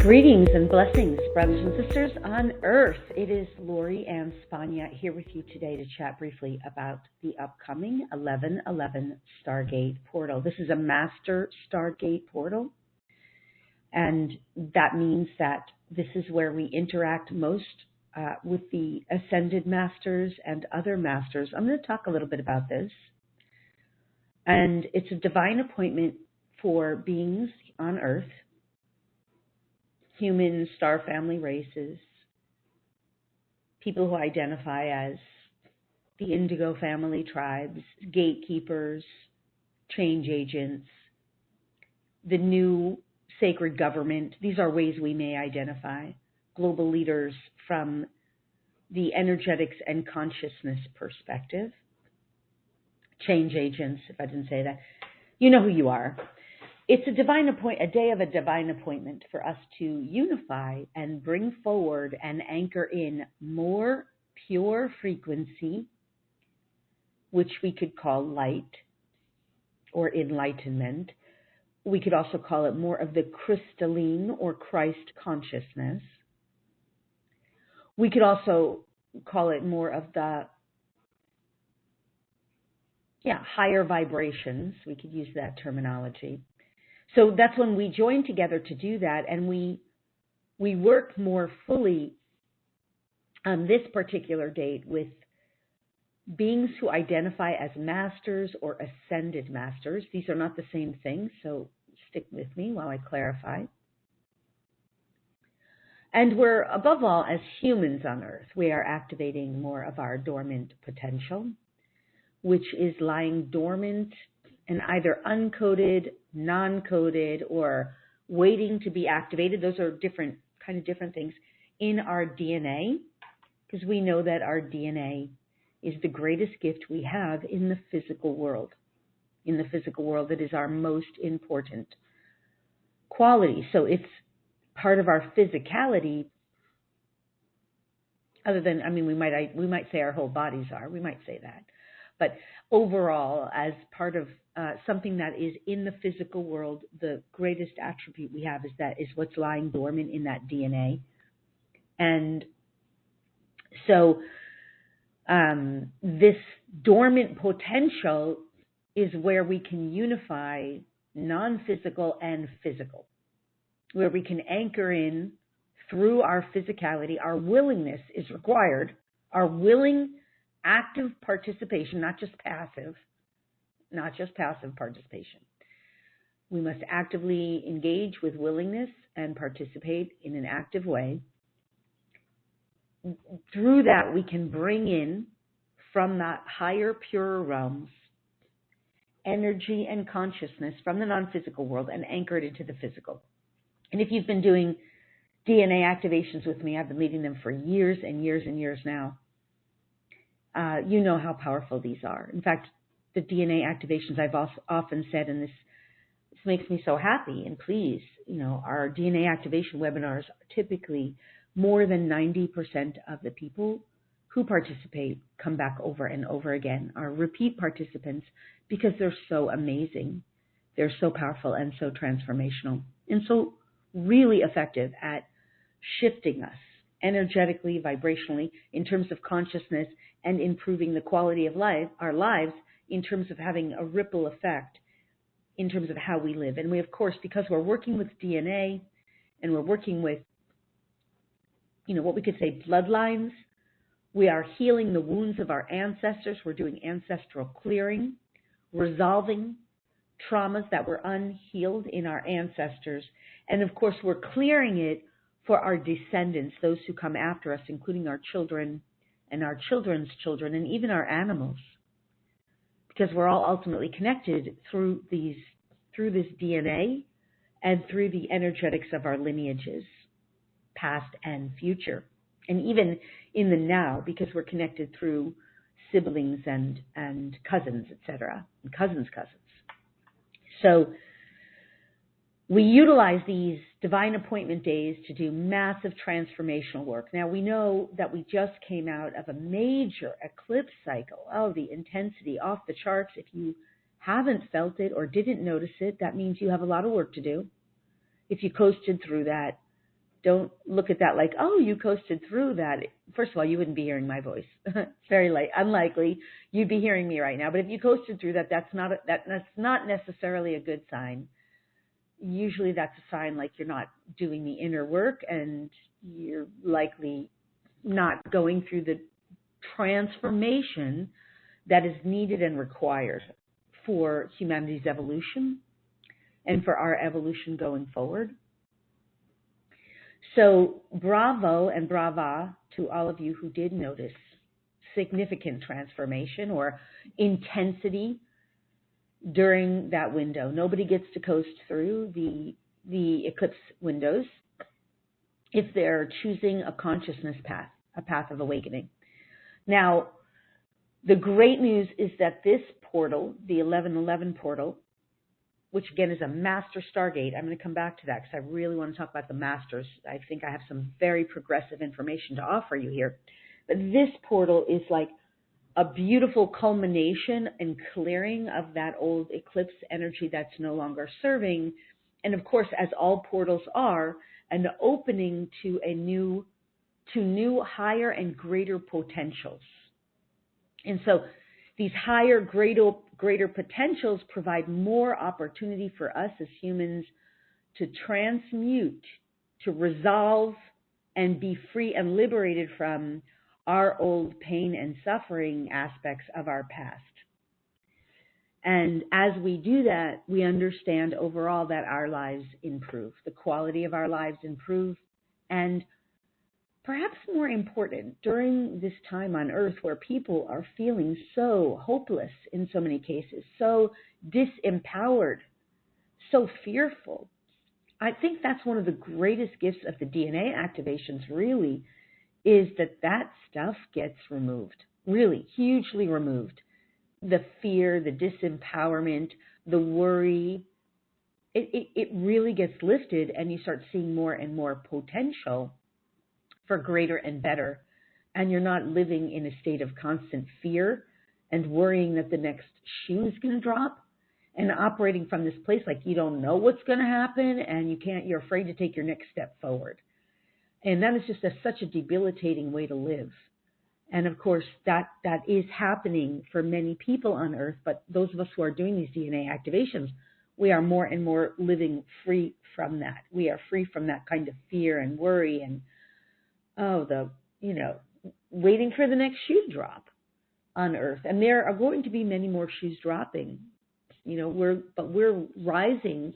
Greetings and blessings, brothers and sisters on Earth. It is Lori and Spagna here with you today to chat briefly about the upcoming 11/11 Stargate portal. This is a master Stargate portal, and that means that this is where we interact most with the ascended masters and other masters. I'm going to talk a little bit about this. And it's a divine appointment for beings on Earth, human star family races, people who identify as the Indigo family tribes, gatekeepers, change agents, the new sacred government. These are ways we may identify global leaders from the energetics and consciousness perspective. Change agents, if I didn't say that. You know who you are. It's a day of a divine appointment for us to unify and bring forward and anchor in more pure frequency, which we could call light or enlightenment. We could also call it more of the crystalline or Christ consciousness. We could also call it more of the higher vibrations. We could use that terminology. So that's when we join together to do that, and we work more fully on this particular date with beings who identify as masters or ascended masters. These are not the same thing, so stick with me while I clarify. And we're, above all, as humans on Earth, we are activating more of our dormant potential, which is lying dormant and either uncoded, non-coded, or waiting to be activated. Those are different things in our DNA, because we know that our DNA is the greatest gift we have in the physical world. In the physical world, it is our most important quality. So it's part of our physicality. Other than, we might say our whole bodies are. We might say that. But overall, as part of something that is in the physical world, the greatest attribute we have is what's lying dormant in that DNA. And so this dormant potential is where we can unify non-physical and physical, where we can anchor in through our physicality. Our willingness is required, our willing active participation, not just passive participation. We must actively engage with willingness and participate in an active way. Through that, we can bring in from that higher, purer realms energy and consciousness from the non-physical world and anchor it into the physical. And if you've been doing DNA activations with me, I've been leading them for years and years and years now. You know how powerful these are. In fact, the DNA activations, I've often said, and this makes me so happy and pleased, our DNA activation webinars, typically more than 90% of the people who participate come back over and over again, are repeat participants, because they're so amazing. They're so powerful and so transformational and so really effective at shifting us energetically, vibrationally, in terms of consciousness, and improving the quality of life, our lives, in terms of having a ripple effect in terms of how we live. And we, of course, because we're working with DNA and we're working with, what we could say bloodlines, we are healing the wounds of our ancestors. We're doing ancestral clearing, resolving traumas that were unhealed in our ancestors. And of course, we're clearing it for our descendants, those who come after us, including our children and our children's children, and even our animals, because we're all ultimately connected through this DNA and through the energetics of our lineages, past and future, and even in the now, because we're connected through siblings and cousins, etc., and cousins. So we utilize these divine appointment days to do massive transformational work. Now, we know that we just came out of a major eclipse cycle. Oh, the intensity off the charts. If you haven't felt it or didn't notice it, that means you have a lot of work to do. If you coasted through that, don't look at that like, oh, you coasted through that. First of all, you wouldn't be hearing my voice. It's very unlikely you'd be hearing me right now. But if you coasted through that, that's not necessarily a good sign. Usually that's a sign like you're not doing the inner work, and you're likely not going through the transformation that is needed and required for humanity's evolution and for our evolution going forward. So bravo and brava to all of you who did notice significant transformation or intensity during that window. Nobody gets to coast through the eclipse windows if they're choosing a consciousness path, a path of awakening. Now, the great news is that this portal, the 1111 portal, which again is a master Stargate. I'm going to come back to that because I really want to talk about the masters. I think I have some very progressive information to offer you here. But this portal is like a beautiful culmination and clearing of that old eclipse energy that's no longer serving. And of course, as all portals are, an opening to new higher and greater potentials. And so these higher, greater potentials provide more opportunity for us as humans to transmute, to resolve, and be free and liberated from our old pain and suffering aspects of our past. And as we do that, we understand overall that our lives improve, the quality of our lives improve, and perhaps more important, during this time on Earth where people are feeling so hopeless in so many cases, so disempowered, so fearful, I think that's one of the greatest gifts of the DNA activations, really, is that stuff gets removed, really hugely removed. The fear, the disempowerment, the worry, it really gets lifted, and you start seeing more and more potential for greater and better. And you're not living in a state of constant fear and worrying that the next shoe is going to drop, and operating from this place like you don't know what's going to happen, and you're afraid to take your next step forward. And that is just such a debilitating way to live. And of course, that is happening for many people on Earth, but those of us who are doing these DNA activations, we are more and more living free from that. We are free from that kind of fear and worry and waiting for the next shoe drop on Earth. And there are going to be many more shoes dropping. We're rising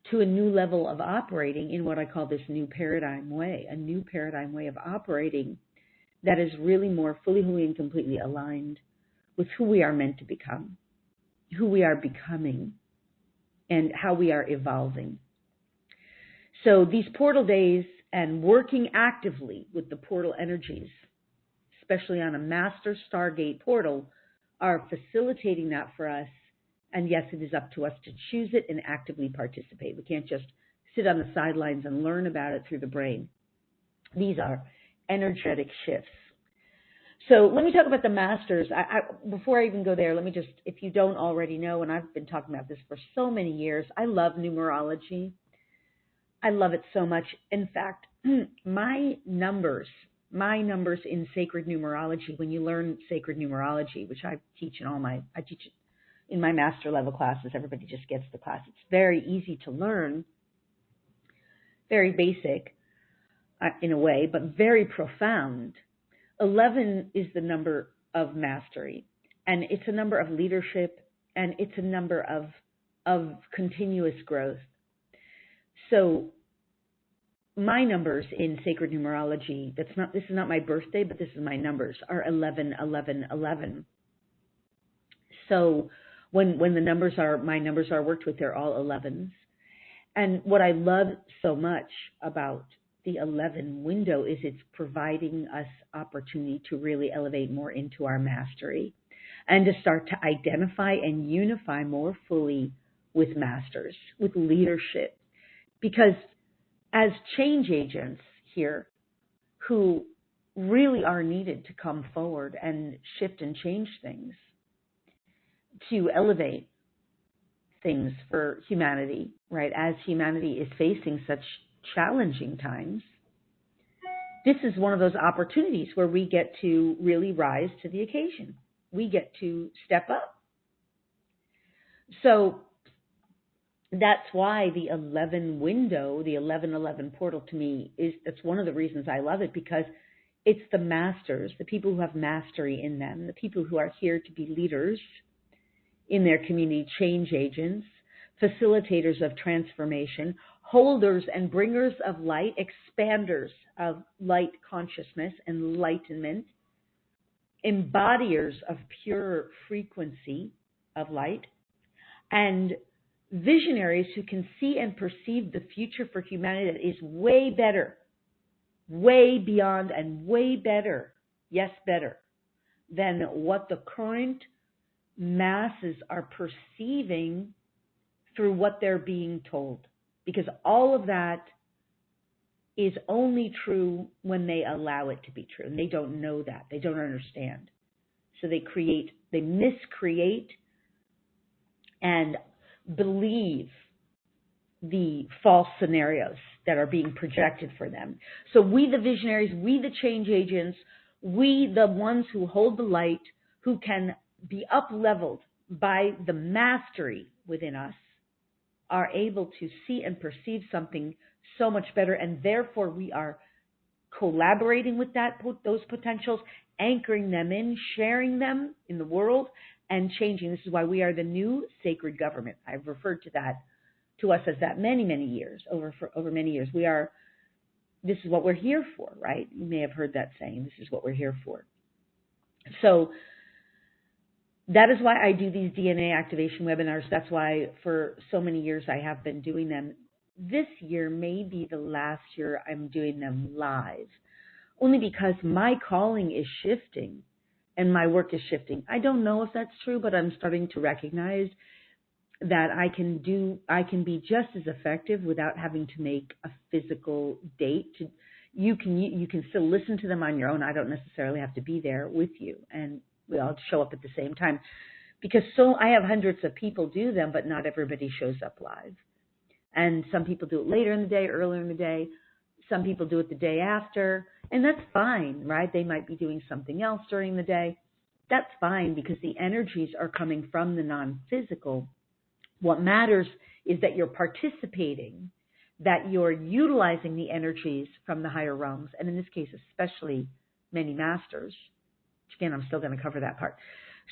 to a new level of operating in what I call this new paradigm way, a new paradigm way of operating that is really more fully, wholly, and completely aligned with who we are meant to become, who we are becoming, and how we are evolving. So these portal days and working actively with the portal energies, especially on a master Stargate portal, are facilitating that for us. And yes, it is up to us to choose it and actively participate. We can't just sit on the sidelines and learn about it through the brain. These are energetic shifts. So let me talk about the masters. Before I even go there, let me just, if you don't already know, and I've been talking about this for so many years, I love numerology. I love it so much. In fact, my numbers in sacred numerology, when you learn sacred numerology, which I teach it in my master level classes, everybody just gets the class. It's very easy to learn, very basic in a way, but very profound. 11 is the number of mastery, and it's a number of leadership, and it's a number of continuous growth. So my numbers in sacred numerology, this is not my birthday, but this is my numbers, are 11, 11, 11. So when my numbers are worked with, they're all 11s. And what I love so much about the 11 window is it's providing us opportunity to really elevate more into our mastery and to start to identify and unify more fully with masters, with leadership. Because as change agents here who really are needed to come forward and shift and change things, to elevate things for humanity, right? As humanity is facing such challenging times, this is one of those opportunities where we get to really rise to the occasion. We get to step up. So that's why the 11 window, the 1111 portal to me that's one of the reasons I love it, because it's the masters, the people who have mastery in them, the people who are here to be leaders in their community, change agents, facilitators of transformation, holders and bringers of light, expanders of light consciousness, enlightenment, embodiers of pure frequency of light, and visionaries who can see and perceive the future for humanity that is way better, way beyond and way better, yes, better, than what the current masses are perceiving through what they're being told. Because all of that is only true when they allow it to be true. And they don't know that. They don't understand. So they miscreate and believe the false scenarios that are being projected for them. So we, the visionaries, we, the change agents, we, the ones who hold the light, who can be up-leveled by the mastery within us, are able to see and perceive something so much better, and therefore we are collaborating with those potentials, anchoring them in, sharing them in the world, and changing. This is why we are the new sacred government. I've referred to us as that many, many years, over many years. This is what we're here for, right? You may have heard that saying, this is what we're here for. So that is why I do these DNA activation webinars. That's why for so many years I have been doing them. This year may be the last year I'm doing them live, only because my calling is shifting and my work is shifting. I don't know if that's true, but I'm starting to recognize that I can be just as effective without having to make a physical date. You can still listen to them on your own. I don't necessarily have to be there with you, and we all show up at the same time. Because I have hundreds of people do them, but not everybody shows up live. And some people do it later in the day, earlier in the day. Some people do it the day after, and that's fine, right? They might be doing something else during the day. That's fine because the energies are coming from the non-physical. What matters is that you're participating, that you're utilizing the energies from the higher realms, and in this case, especially many masters. Again, I'm still going to cover that part.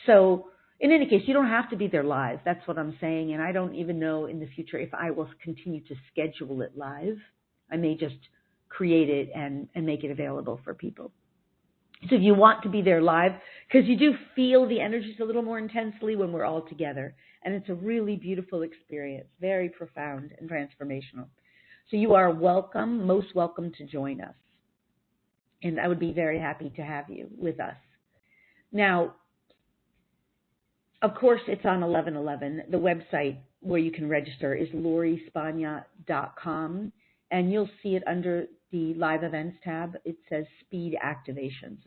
So in any case, you don't have to be there live. That's what I'm saying. And I don't even know in the future if I will continue to schedule it live. I may just create it and make it available for people. So if you want to be there live, because you do feel the energies a little more intensely when we're all together. And it's a really beautiful experience, very profound and transformational. So you are welcome, most welcome to join us. And I would be very happy to have you with us. Now, of course, it's on 1111. The website where you can register is lorispagna.com, and you'll see it under the Live Events tab. It says Speed Activations.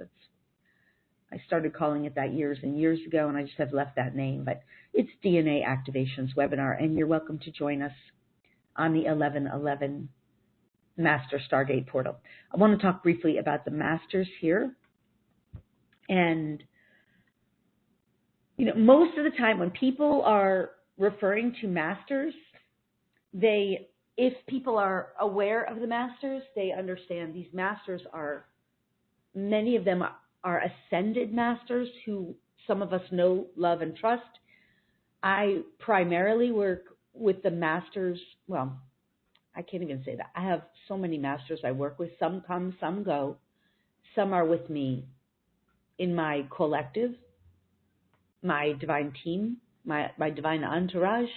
I started calling it that years and years ago, and I just have left that name. But it's DNA Activations webinar, and you're welcome to join us on the 1111 Master Stargate portal. I want to talk briefly about the masters here. And most of the time when people are referring to masters, if people are aware of the masters, they understand these masters many of them are ascended masters who some of us know, love, and trust. I primarily work with the masters. Well, I can't even say that. I have so many masters I work with. Some come, some go. Some are with me in my collective, my divine team, my divine entourage,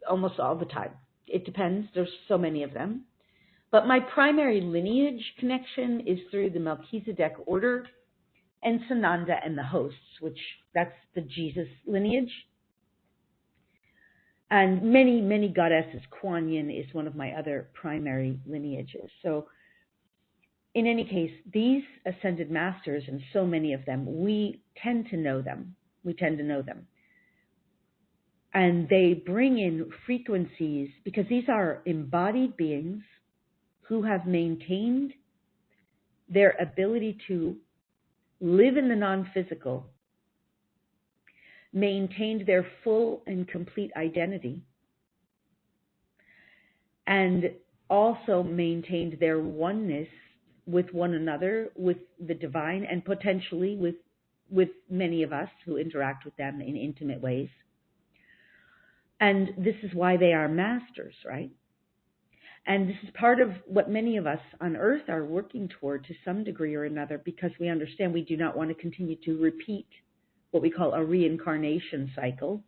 almost all the time. It depends. There's so many of them. But my primary lineage connection is through the Melchizedek order and Sananda and the hosts, which that's the Jesus lineage. And many, many goddesses. Kuan Yin is one of my other primary lineages. So in any case, these ascended masters, and so many of them, we tend to know them. And they bring in frequencies because these are embodied beings who have maintained their ability to live in the non-physical, maintained their full and complete identity, and also maintained their oneness with one another, with the divine, and potentially with many of us who interact with them in intimate ways. And this is why they are masters, right? And this is part of what many of us on Earth are working toward to some degree or another, because we understand we do not want to continue to repeat what we call a reincarnation cycle,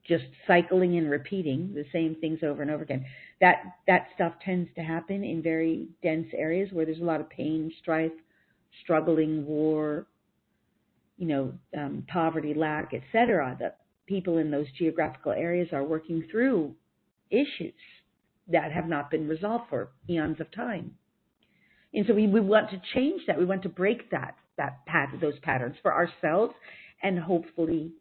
just cycling and repeating the same things over and over again. That stuff tends to happen in very dense areas where there's a lot of pain, strife, struggling, war, poverty, lack, etc. That people in those geographical areas are working through issues that have not been resolved for eons of time. And so we want to change that. We want to break those patterns for ourselves, and hopefully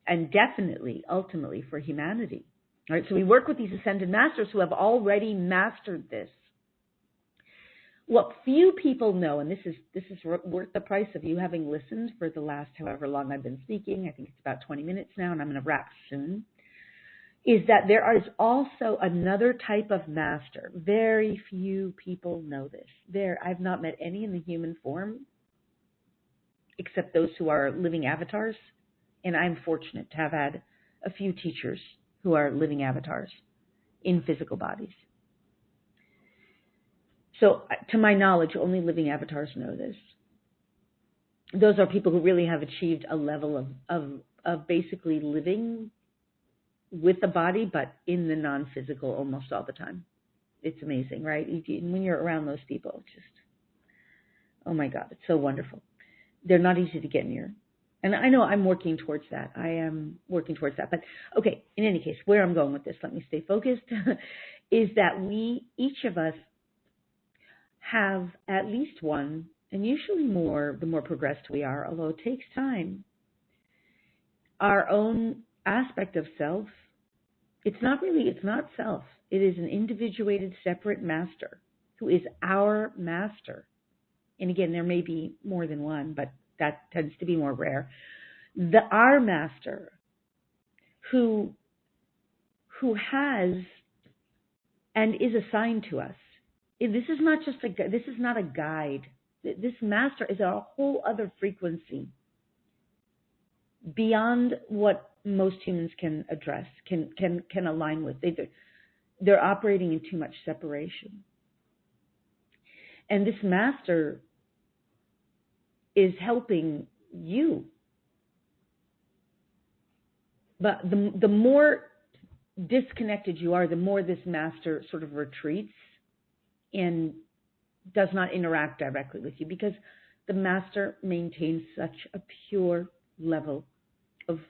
and definitely, ultimately, for humanity. All right, so we work with these ascended masters who have already mastered this. What few people know, and this is worth the price of you having listened for the last however long I've been speaking, I think it's about 20 minutes now, and I'm going to wrap soon, is that there is also another type of master. Very few people know this. I've not met any in the human form, except those who are living avatars, and I'm fortunate to have had a few teachers who are living avatars in physical bodies. So, to my knowledge, only living avatars know this. Those are people who really have achieved a level of basically living with the body, but in the non-physical almost all the time. It's amazing, right? When you're around those people, it's just, oh my God, it's so wonderful. They're not easy to get near. And I know I'm working towards that. I am working towards that. But okay, in any case, where I'm going with this, let me stay focused, is that each of us, have at least one, and usually more, the more progressed we are, although it takes time, our own aspect of self. It's not self. It is an individuated, separate master who is our master. And again, there may be more than one, but that tends to be more rare. Our master who has and is assigned to us. This is not just this is not a guide. This master is a whole other frequency beyond what most humans can address, can align with. They're operating in too much separation. And this master is helping you. But the more disconnected you are, the more this master sort of retreats and does not interact directly with you, because the master maintains such a pure level of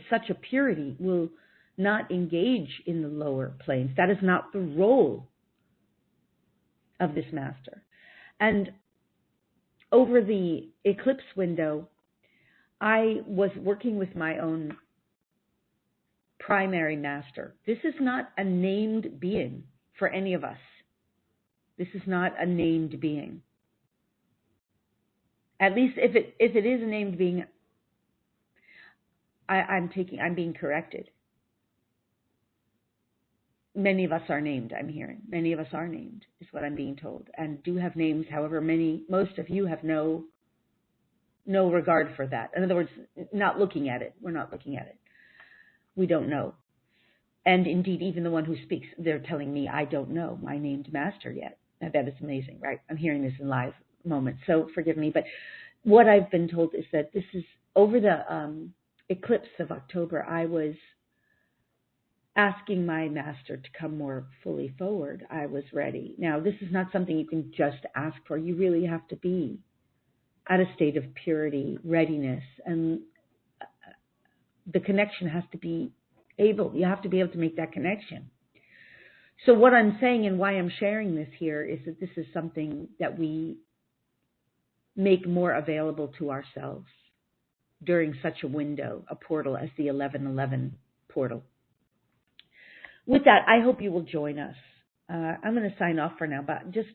such a purity, will not engage in the lower planes. That is not the role of this master. And over the eclipse window, I was working with my own primary master. This is not a named being for any of us. This is not a named being. At least if it is a named being, I'm being corrected. Many of us are named, I'm hearing. Many of us are named, is what I'm being told, and do have names. However, most of you have no regard for that. In other words, not looking at it. We're not looking at it. We don't know. And indeed, even the one who speaks, they're telling me I don't know my named master yet. Now, that is amazing, right? I'm hearing this in live moments, so forgive me. But what I've been told is that this is over the eclipse of October. I was asking my master to come more fully forward. I was ready. Now, this is not something you can just ask for. You really have to be at a state of purity, readiness, and the connection has to be you have to be able to make that connection. So what I'm saying and why I'm sharing this here is that this is something that we make more available to ourselves. during such a window, a portal as the 1111 portal. With that, I hope you will join us. I'm going to sign off for now, but just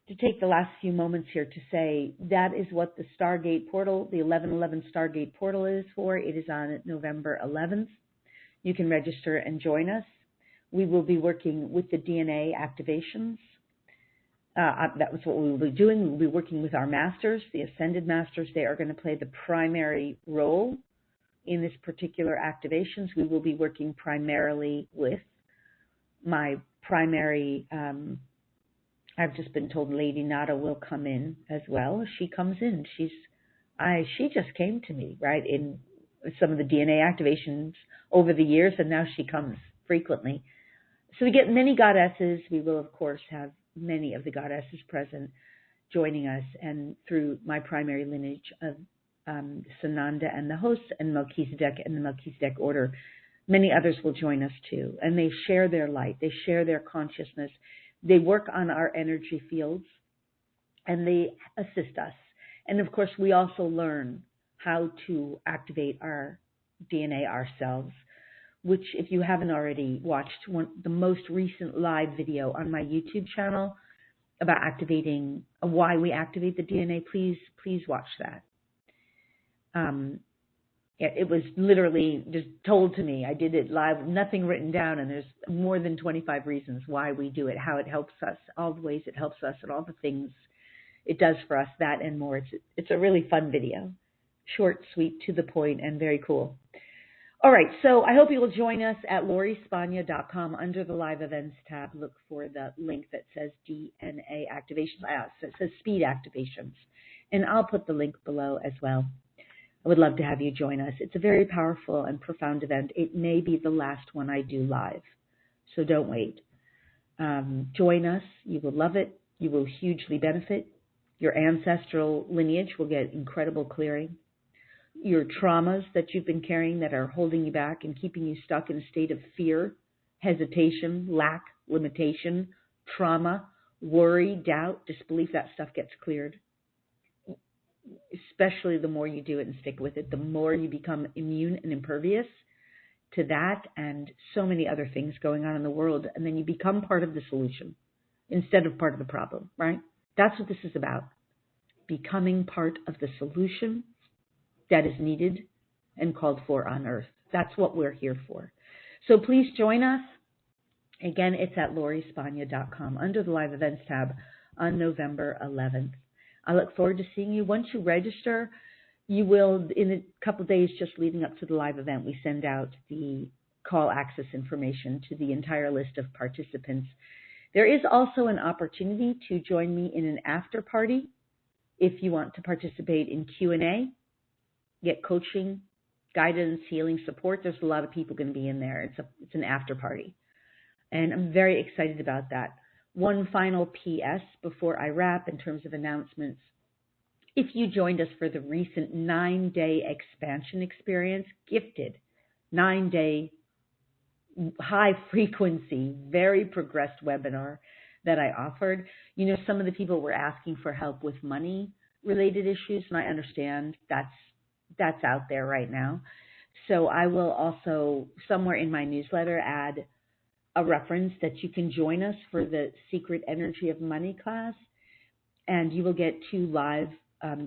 to take the last few moments here to say that is what the Stargate portal, the 1111 Stargate portal is for. It is on November 11th. You can register and join us. We will be working with the DNA activations. That was what we will be doing. We will be working with our masters, the ascended masters. They are going to play the primary role in this particular activations. We will be working primarily with my primary, I've just been told Lady Nada will come in as well. She comes in. She just came to me, right, in some of the DNA activations over the years, and now she comes frequently. So we get many goddesses. We will, of course, have many of the goddesses present joining us, and through my primary lineage of Sananda and the hosts and Melchizedek and the Melchizedek order, many others will join us too. And they share their light. They share their consciousness. They work on our energy fields, and they assist us. And, of course, we also learn how to activate our DNA ourselves, which, if you haven't already watched the most recent live video on my YouTube channel about activating, why we activate the DNA, please watch that. It was literally just told to me. I did it live, nothing written down, and there's more than 25 reasons why we do it, how it helps us, all the ways it helps us, and all the things it does for us, that and more. It's a really fun video. Short, sweet, to the point, and very cool. All right, so I hope you will join us at LoriSpagna.com. Under the Live Events tab, look for the link that says DNA Activations. So it says Speed Activations. And I'll put the link below as well. I would love to have you join us. It's a very powerful and profound event. It may be the last one I do live, so don't wait. Join us. You will love it. You will hugely benefit. Your ancestral lineage will get incredible clearing. Your traumas that you've been carrying that are holding you back and keeping you stuck in a state of fear, hesitation, lack, limitation, trauma, worry, doubt, disbelief, that stuff gets cleared. Especially the more you do it and stick with it, the more you become immune and impervious to that and so many other things going on in the world. And then you become part of the solution instead of part of the problem, right? That's what this is about. Becoming part of the solution that is needed and called for on Earth. That's what we're here for. So please join us. Again, it's at LoriSpagna.com under the Live Events tab on November 11th. I look forward to seeing you. Once you register, you will, in a couple of days just leading up to the live event, we send out the call access information to the entire list of participants. There is also an opportunity to join me in an after party if you want to participate in Q&A, get coaching, guidance, healing, support. There's a lot of people going to be in there. It's an after party. And I'm very excited about that. One final PS before I wrap in terms of announcements. If you joined us for the recent 9-day expansion experience, gifted 9-day high frequency, very progressed webinar that I offered, you know, some of the people were asking for help with money related issues, and I understand that's out there right now. So I will also somewhere in my newsletter add a reference that you can join us for the Secret Energy of Money class, and you will get 2 live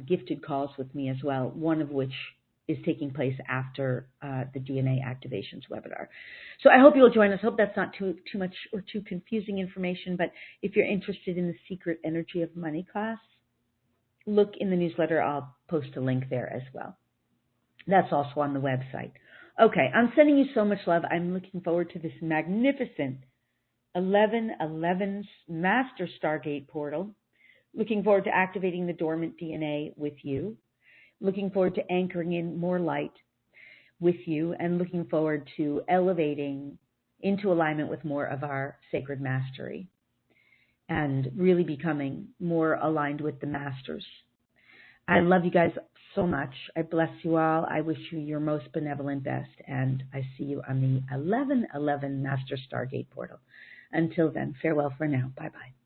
gifted calls with me as well, one of which is taking place after the DNA activations webinar. So I hope you'll join us. I hope that's not too much or too confusing information, but if you're interested in the Secret Energy of Money class, look in the newsletter. I'll post a link there as well. That's also on the website. Okay, I'm sending you so much love. I'm looking forward to this magnificent 1111 Master Stargate portal. Looking forward to activating the dormant DNA with you. Looking forward to anchoring in more light with you, and looking forward to elevating into alignment with more of our sacred mastery and really becoming more aligned with the masters. I love you guys so much. I bless you all. I wish you your most benevolent best, and I see you on the 1111 Master Stargate portal. Until then, farewell for now. Bye-bye.